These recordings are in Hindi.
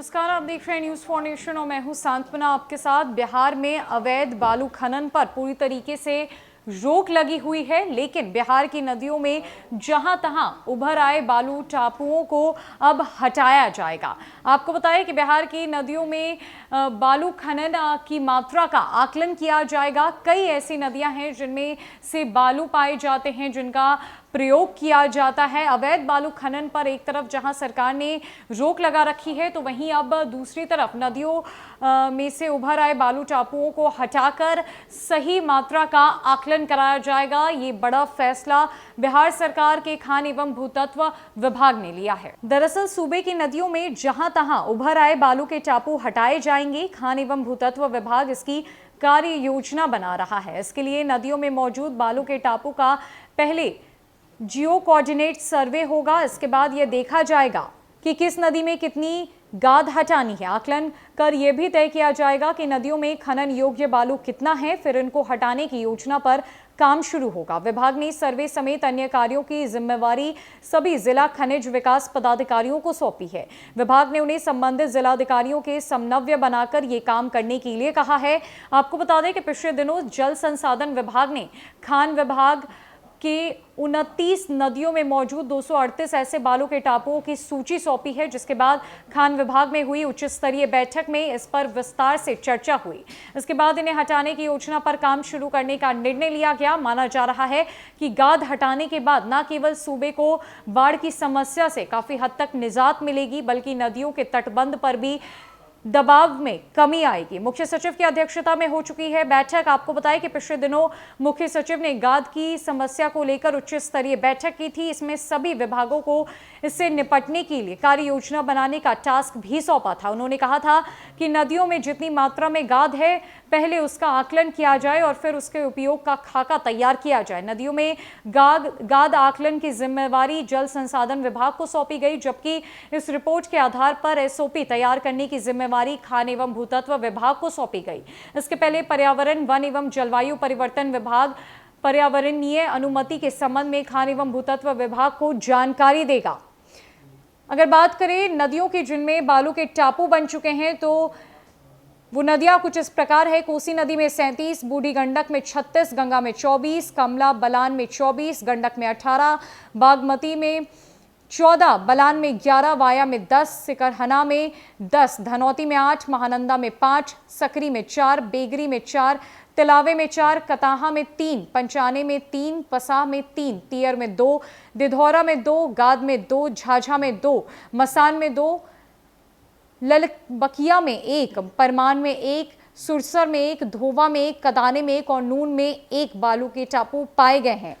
नमस्कार, आप देख रहे हैं न्यूज़ फॉर नेशन और मैं हूं सांत्वना आपके साथ। बिहार में अवैध बालू खनन पर पूरी तरीके से रोक लगी हुई है, लेकिन बिहार की नदियों में जहां तहां उभर आए बालू टापुओं को अब हटाया जाएगा। आपको बताएं कि बिहार की नदियों में बालू खनन की मात्रा का आकलन किया जाएगा। कई ऐसी नदियां हैं जिनमें से बालू पाए जाते हैं, जिनका प्रयोग किया जाता है। अवैध बालू खनन पर एक तरफ जहां सरकार ने रोक लगा रखी है, तो वहीं अब दूसरी तरफ नदियों में से उभर आए बालू टापुओं को हटाकर सही मात्रा का आकलन कराया जाएगा। ये बड़ा फैसला बिहार सरकार के खान एवं भूतत्व विभाग ने लिया है। दरअसल सूबे की नदियों में जहां तहां उभर आए बालू के टापू हटाए जाएंगे। खान एवं भूतत्व विभाग इसकी कार्य योजना बना रहा है। इसके लिए नदियों में मौजूद बालू के टापू का पहले जियो कोऑर्डिनेट सर्वे होगा। इसके बाद यह देखा जाएगा कि किस नदी में कितनी गाद हटानी है। आकलन कर यह भी तय किया जाएगा कि नदियों में खनन योग्य बालू कितना है, फिर इनको हटाने की योजना पर काम शुरू होगा। विभाग ने सर्वे समेत अन्य कार्यों की जिम्मेवारी सभी जिला खनिज विकास पदाधिकारियों को सौंपी है। विभाग ने उन्हें संबंधित जिलाधिकारियों के समन्वय बनाकर ये काम करने के लिए कहा है। आपको बता दें कि पिछले दिनों जल संसाधन विभाग ने खान विभाग कि 29 नदियों में मौजूद 238 ऐसे बालू के टापुओं की सूची सौंपी है, जिसके बाद खान विभाग में हुई उच्च स्तरीय बैठक में इस पर विस्तार से चर्चा हुई। इसके बाद इन्हें हटाने की योजना पर काम शुरू करने का निर्णय लिया गया। माना जा रहा है कि गाद हटाने के बाद न केवल सूबे को बाढ़ की समस्या से काफी हद तक निजात मिलेगी, बल्कि नदियों के तटबंध पर भी दबाव में कमी आएगी। मुख्य सचिव की अध्यक्षता में हो चुकी है बैठक। आपको बताएं कि पिछले दिनों मुख्य सचिव ने गाद की समस्या को लेकर उच्च स्तरीय बैठक की थी। इसमें सभी विभागों को इससे निपटने के लिए कार्य योजना बनाने का टास्क भी सौंपा था। उन्होंने कहा था कि नदियों में जितनी मात्रा में गाद है, पहले उसका आकलन किया जाए और फिर उसके उपयोग का खाका तैयार किया जाए। नदियों में गाद आकलन की जिम्मेवारी जल संसाधन विभाग को सौंपी गई, जबकि इस रिपोर्ट के आधार पर एसओपी तैयार करने की जिम्मेवारी खान एवं भूतत्व विभाग को सौंपी गई। इसके पहले पर्यावरण, वन एवं जलवायु परिवर्तन विभाग पर्यावरणीय अनुमति के संबंध में खान एवं भूतत्व विभाग को जानकारी देगा। अगर बात करें नदियों की जिनमें बालू के टापू बन चुके हैं, तो वो नदियां कुछ इस प्रकार है। कोसी नदी में 37, बूढ़ी गंडक में 36, गंगा में 24, कमला बलान में 24, गंडक में 18, बागमती में 14, बलान में 11, वाया में 10, सिकरहना में 10, धनौती में 8, महानंदा में 5, सकरी में 4, बेगरी में 4, तिलावे में 4, कताहा में 3, पंचाने में 3, पसाह में 3, तियर में 2, दिधौरा में 2, गाद में 2, झाझा में 2, मसान में 2, ललबकिया में 1, परमान में 1, सुरसर में 1, धोवा में 1, कदाने में 1 और नून में 1 बालू के टापू पाए गए हैं।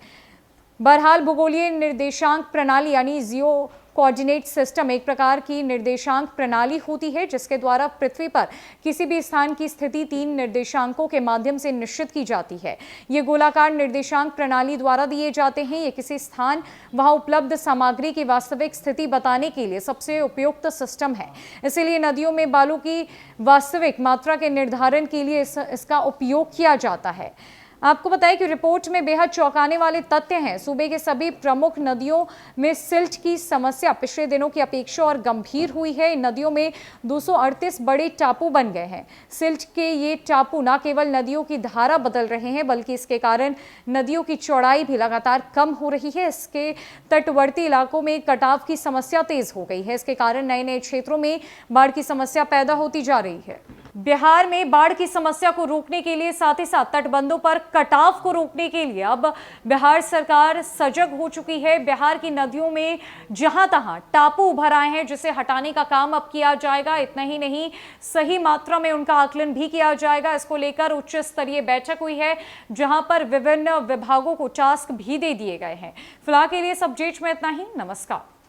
बहरहाल भूगोलीय निर्देशांक प्रणाली यानी जियो कोऑर्डिनेट सिस्टम एक प्रकार की निर्देशांक प्रणाली होती है, जिसके द्वारा पृथ्वी पर किसी भी स्थान की स्थिति 3 निर्देशांकों के माध्यम से निश्चित की जाती है। ये गोलाकार निर्देशांक प्रणाली द्वारा दिए जाते हैं। ये किसी स्थान, वहां उपलब्ध सामग्री की वास्तविक स्थिति बताने के लिए सबसे उपयुक्त सिस्टम है। इसीलिए नदियों में बालू की वास्तविक मात्रा के निर्धारण के लिए इसका उपयोग किया जाता है। आपको बताएं कि रिपोर्ट में बेहद चौंकाने वाले तथ्य हैं। सूबे के सभी प्रमुख नदियों में सिल्ट की समस्या पिछले दिनों की अपेक्षा और गंभीर हुई है। इन नदियों में 238 बड़े टापू बन गए हैं। सिल्ट के ये टापू न केवल नदियों की धारा बदल रहे हैं, बल्कि इसके कारण नदियों की चौड़ाई भी लगातार कम हो रही है। इसके तटवर्ती इलाकों में कटाव की समस्या तेज हो गई है। इसके कारण नए नए क्षेत्रों में बाढ़ की समस्या पैदा होती जा रही है। बिहार में बाढ़ की समस्या को रोकने के लिए, साथ ही साथ तटबंधों पर कटाव को रोकने के लिए अब बिहार सरकार सजग हो चुकी है। बिहार की नदियों में जहां तहां टापू उभर आए हैं, जिसे हटाने का काम अब किया जाएगा। इतना ही नहीं, सही मात्रा में उनका आकलन भी किया जाएगा। इसको लेकर उच्च स्तरीय बैठक हुई है, जहां पर विभिन्न विभागों को टास्क भी दे दिए गए हैं। फिलहाल के लिए सब अपडेट्स में इतना ही। नमस्कार।